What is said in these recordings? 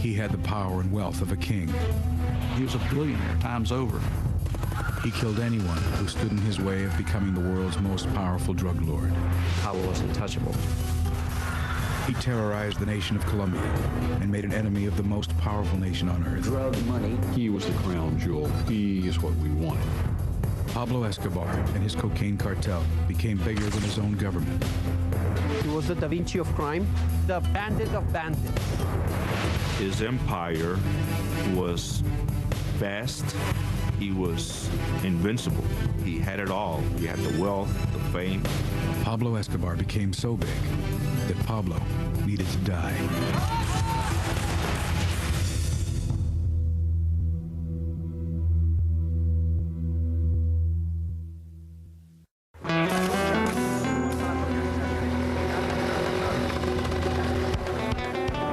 He had the power and wealth of a king. He was a billionaire times over. He killed anyone who stood in his way of becoming the world's most powerful drug lord. Pablo was untouchable. He terrorized the nation of Colombia and made an enemy of the most powerful nation on earth. Drug money. He was the crown jewel. He is what we wanted. Pablo Escobar and his cocaine cartel became bigger than his own government. He was the Da Vinci of crime, the bandit of bandits. His empire was vast. He was invincible. He had it all. He had the wealth, the fame. Pablo Escobar became so big that Pablo needed to die.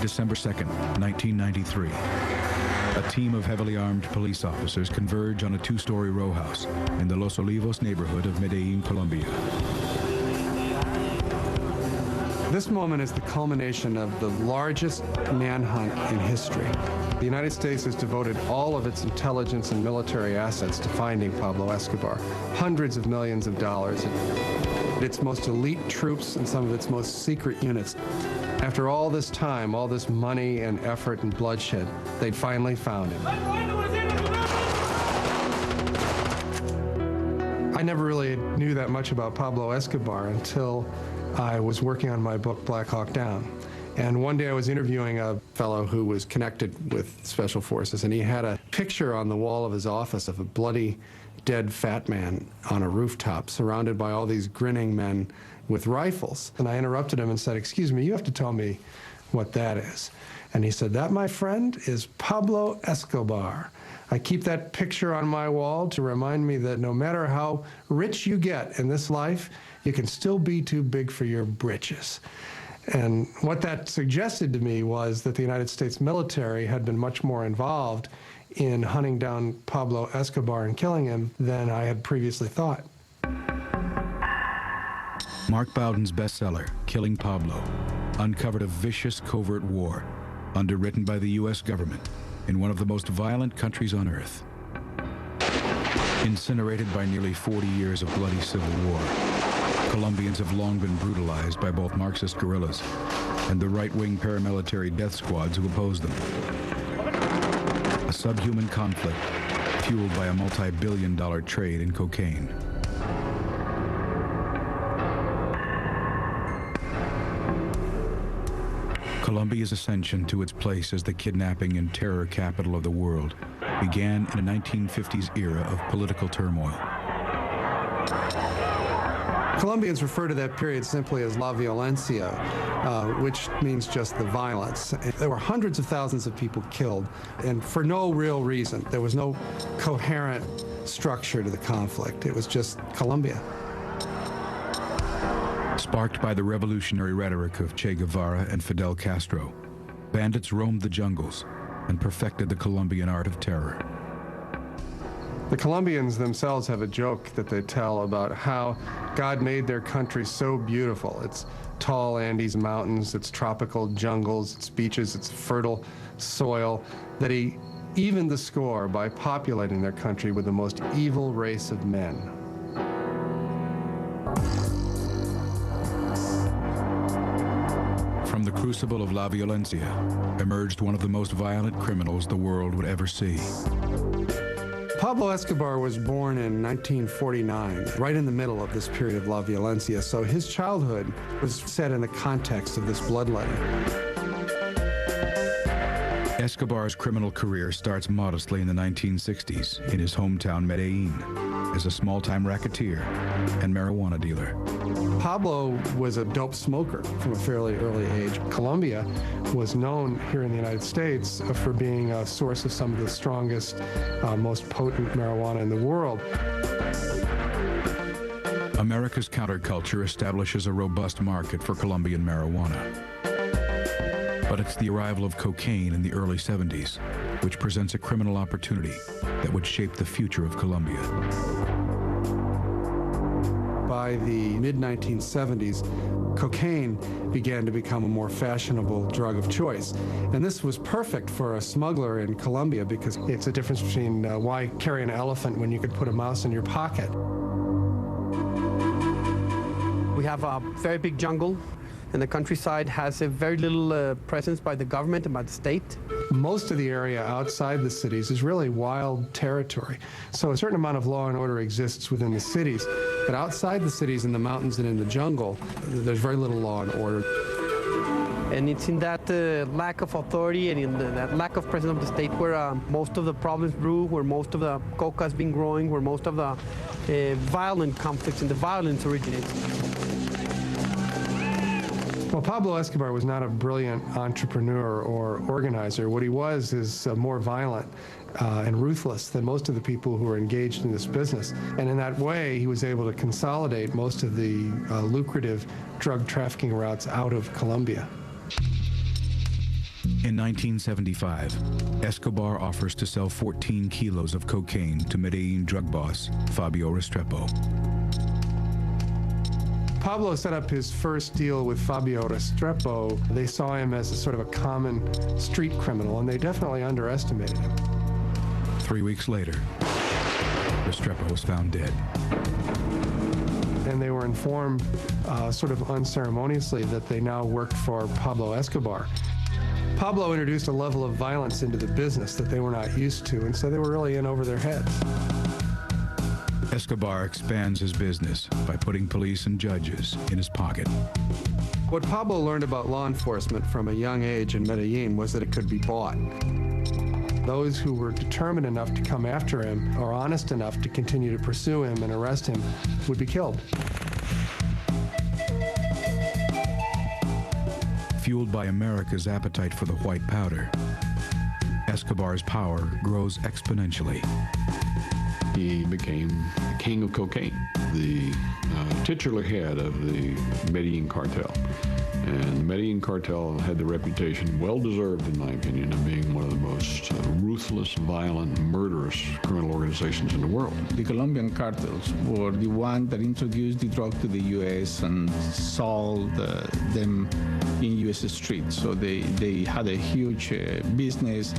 December 2nd, 1993. A team of heavily armed police officers converge on a two-story row house in the Los Olivos neighborhood of Medellin, Colombia. This moment is the culmination of the largest manhunt in history. The United States has devoted all of its intelligence and military assets to finding Pablo Escobar. Hundreds of millions of dollars. Its most elite troops and some of its most secret units. After all this time, all this money and effort and bloodshed, they'd finally found him. I never really knew that much about Pablo Escobar until I was working on my book, Black Hawk Down. And one day I was interviewing a fellow who was connected with Special Forces, and he had a picture on the wall of his office of a bloody, dead fat man on a rooftop surrounded by all these grinning men with rifles. And I interrupted him and said, "Excuse me, you have to tell me what that is." And he said, "That, my friend, is Pablo Escobar. I keep that picture on my wall to remind me that no matter how rich you get in this life, you can still be too big for your britches." And what that suggested to me was that the United States military had been much more involved in hunting down Pablo Escobar and killing him than I had previously thought. Mark Bowden's bestseller, Killing Pablo, uncovered a vicious covert war underwritten by the U.S. government in one of the most violent countries on earth. Incinerated by nearly 40 years of bloody civil war, Colombians have long been brutalized by both Marxist guerrillas and the right-wing paramilitary death squads who oppose them. A subhuman conflict fueled by a multi-billion-dollar trade in cocaine. Colombia's ascension to its place as the kidnapping and terror capital of the world began in a 1950s era of political turmoil. Colombians refer to that period simply as La Violencia, which means just the violence. There were hundreds of thousands of people killed, and for no real reason. There was no coherent structure to the conflict. It was just Colombia. Sparked by the revolutionary rhetoric of Che Guevara and Fidel Castro, bandits roamed the jungles and perfected the Colombian art of terror. The Colombians themselves have a joke that they tell about how God made their country so beautiful. Its tall Andes mountains, its tropical jungles, its beaches, its fertile soil, that he evened the score by populating their country with the most evil race of men. From the crucible of La Violencia emerged one of the most violent criminals the world would ever see. Pablo Escobar was born in 1949, right in the middle of this period of La Violencia, so his childhood was set in the context of this bloodletting. Escobar's criminal career starts modestly in the 1960s in his hometown Medellin as a small-time racketeer and marijuana dealer. Pablo was a dope smoker from a fairly early age. Colombia was known here in the United States for being a source of some of the strongest, most potent marijuana in the world. America's counterculture establishes a robust market for Colombian marijuana. But it's the arrival of cocaine in the early 70s, which presents a criminal opportunity that would shape the future of Colombia. By by the mid-1970s, cocaine began to become a more fashionable drug of choice. And this was perfect for a smuggler in Colombia because it's a difference between why carry an elephant when you could put a mouse in your pocket. We have a very big jungle, and the countryside has a very little presence by the government and by the state. Most of the area outside the cities is really wild territory. So a certain amount of law and order exists within the cities, but outside the cities, in the mountains and in the jungle, there's very little law and order. And it's in that lack of authority and in that lack of presence of the state where most of the problems brew, where most of the coca has been growing, where most of the violent conflicts and the violence originates. Well, Pablo Escobar was not a brilliant entrepreneur or organizer. What he was is more violent and ruthless than most of the people who were engaged in this business. And in that way, he was able to consolidate most of the lucrative drug trafficking routes out of Colombia. In 1975, Escobar offers to sell 14 kilos of cocaine to Medellin drug boss Fabio Restrepo. Pablo set up his first deal with Fabio Restrepo. They saw him as a sort of a common street criminal, and they definitely underestimated him. 3 weeks later, Restrepo was found dead. And they were informed sort of unceremoniously that they now worked for Pablo Escobar. Pablo introduced a level of violence into the business that they were not used to, and so they were really in over their heads. Escobar expands his business by putting police and judges in his pocket. What Pablo learned about law enforcement from a young age in Medellin was that it could be bought. Those who were determined enough to come after him or honest enough to continue to pursue him and arrest him would be killed. Fueled by America's appetite for the white powder, Escobar's power grows exponentially. He became the king of cocaine, the titular head of the Medellin cartel. And the Medellin cartel had the reputation, well-deserved in my opinion, of being one of the most ruthless, violent, murderous criminal organizations in the world. The Colombian cartels were the one that introduced the drug to the U.S. and sold them in U.S. streets. So they had a huge business.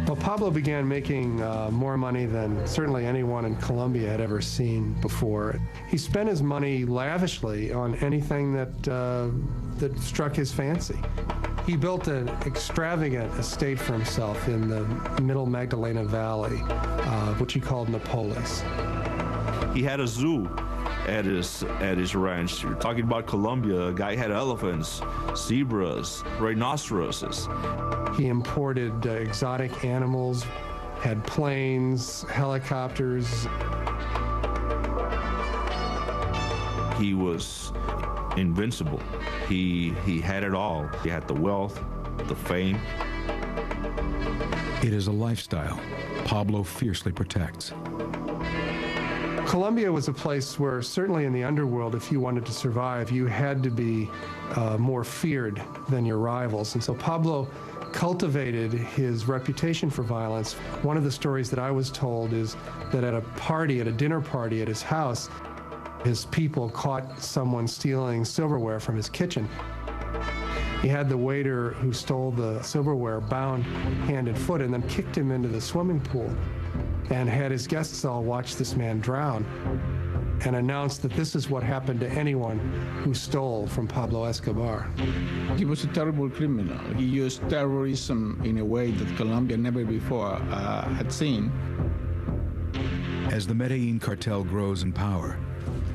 Well, Pablo began making more money than certainly anyone in Colombia had ever seen before. He spent his money lavishly on anything that struck his fancy. He built an extravagant estate for himself in the middle Magdalena Valley, which he called Napolis. He had a zoo at his ranch. You're talking about Colombia. A guy had elephants, zebras, rhinoceroses. He imported exotic animals, had planes, helicopters. He was invincible. He had it all. He had the wealth, the fame. It is a lifestyle Pablo fiercely protects. Colombia was a place where, certainly in the underworld, if you wanted to survive, you had to be more feared than your rivals. And so Pablo cultivated his reputation for violence. One of the stories that I was told is that at a dinner party at his house, his people caught someone stealing silverware from his kitchen. He had the waiter who stole the silverware bound hand and foot and then kicked him into the swimming pool and had his guests all watch this man drown and announced that this is what happened to anyone who stole from Pablo Escobar. He was a terrible criminal. He used terrorism in a way that Colombia never before had seen. As the Medellin cartel grows in power,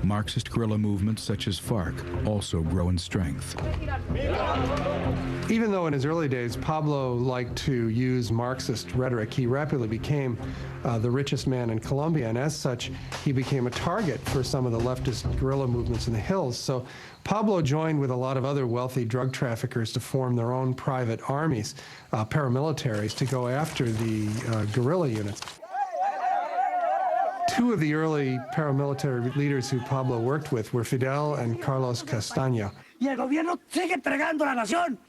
Marxist guerrilla movements such as FARC also grow in strength. Even though in his early days Pablo liked to use Marxist rhetoric, he rapidly became the richest man in Colombia, and as such, he became a target for some of the leftist guerrilla movements in the hills. So Pablo joined with a lot of other wealthy drug traffickers to form their own private armies, paramilitaries, to go after the guerrilla units. Two of the early paramilitary leaders who Pablo worked with were Fidel and Carlos Castaño.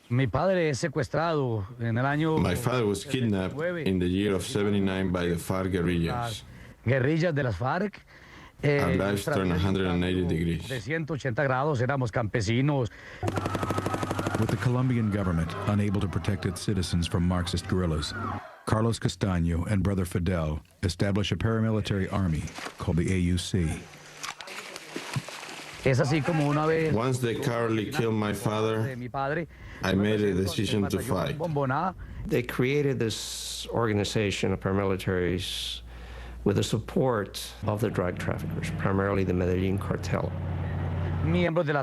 Mi padre es secuestrado en el año. My father was kidnapped in the year of '79 by the FARC guerrillas. Guerrillas de las FARC. Our lives turned 180 degrees. 380 grados, éramos campesinos. With the Colombian government unable to protect its citizens from Marxist guerrillas, Carlos Castaño and brother Fidel establish a paramilitary army called the AUC. Es así como una vez. Once they cowardly killed my father, I made a decision to fight. They created this organization of paramilitaries with the support of the drug traffickers, primarily the Medellin cartel.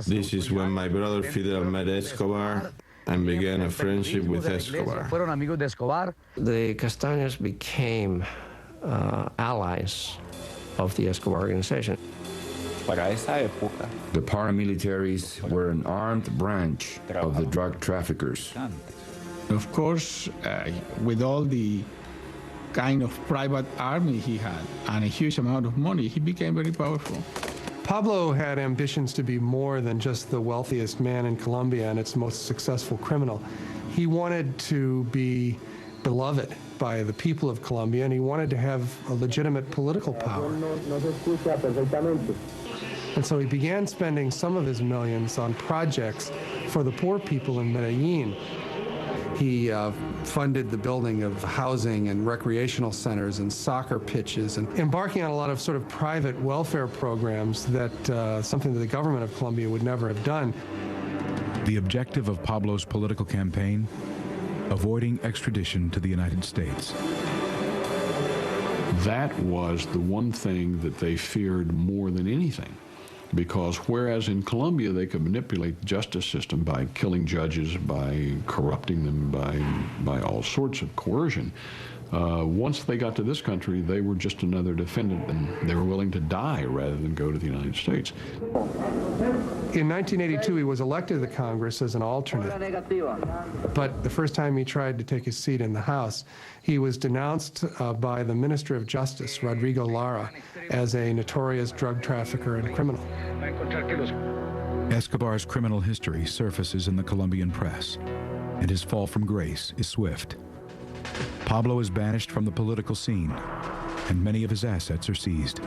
This is when my brother Fidel met Escobar and began a friendship with Escobar. The Castaños became allies of the Escobar organization. The paramilitaries were an armed branch of the drug traffickers. Of course, with all the kind of private army he had and a huge amount of money, he became very powerful. Pablo had ambitions to be more than just the wealthiest man in Colombia and its most successful criminal. He wanted to be beloved by the people of Colombia, and he wanted to have a legitimate political power. And so he began spending some of his millions on projects for the poor people in Medellin. He funded the building of housing and recreational centers and soccer pitches, and embarking on a lot of sort of private welfare programs that something that the government of Colombia would never have done. The objective of Pablo's political campaign? Avoiding extradition to the United States. That was the one thing that they feared more than anything. Because whereas in Colombia they could manipulate the justice system by killing judges, by corrupting them, by all sorts of coercion, once they got to this country, they were just another defendant, and they were willing to die rather than go to the United States. In 1982, he was elected to the Congress as an alternate. But the first time he tried to take his seat in the House, he was denounced by the Minister of Justice, Rodrigo Lara, as a notorious drug trafficker and criminal. Escobar's criminal history surfaces in the Colombian press, and his fall from grace is swift. Pablo is banished from the political scene, and many of his assets are seized.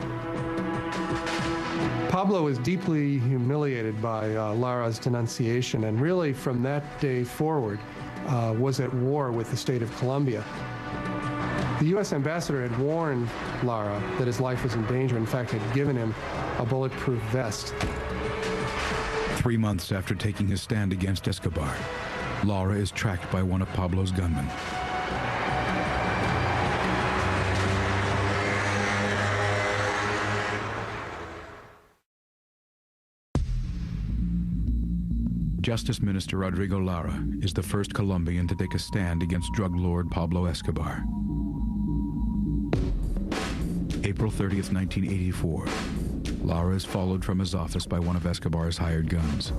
Pablo was deeply humiliated by Lara's denunciation, and really from that day forward was at war with the state of Colombia. The U.S. ambassador had warned Lara that his life was in danger, in fact had given him a bulletproof vest. 3 months after taking his stand against Escobar, Lara is tracked by one of Pablo's gunmen. Justice Minister Rodrigo Lara is the first Colombian to take a stand against drug lord Pablo Escobar. April 30th, 1984. Lara is followed from his office by one of Escobar's hired guns.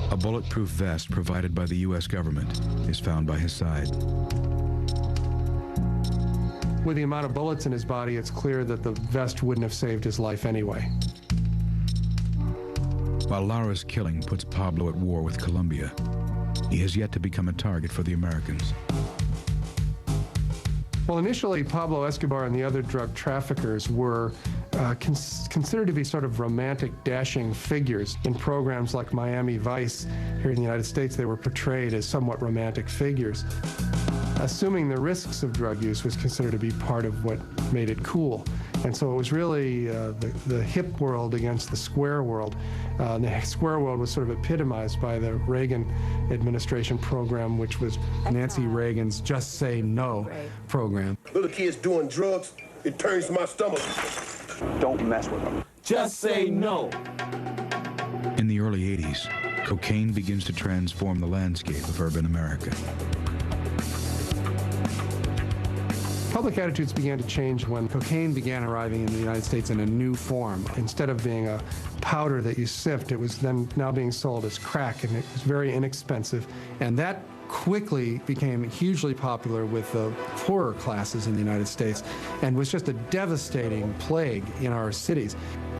A bulletproof vest provided by the U.S. government is found by his side. With the amount of bullets in his body, it's clear that the vest wouldn't have saved his life anyway. While Lara's killing puts Pablo at war with Colombia, he has yet to become a target for the Americans. Well, initially, Pablo Escobar and the other drug traffickers were considered to be sort of romantic, dashing figures. In programs like Miami Vice here in the United States, they were portrayed as somewhat romantic figures. Assuming the risks of drug use was considered to be part of what made it cool. And so it was really the hip world against the square world. The square world was sort of epitomized by the Reagan administration program, which was Nancy Reagan's Just Say No program. Little kids doing drugs, it turns my stomach. Don't mess with them. Just say no. In the early 80s, cocaine begins to transform the landscape of urban America. Public attitudes began to change when cocaine began arriving in the United States in a new form. Instead of being a powder that you sift, it was then now being sold as crack, and it was very inexpensive. And that quickly became hugely popular with the poorer classes in the United States and was just a devastating plague in our cities.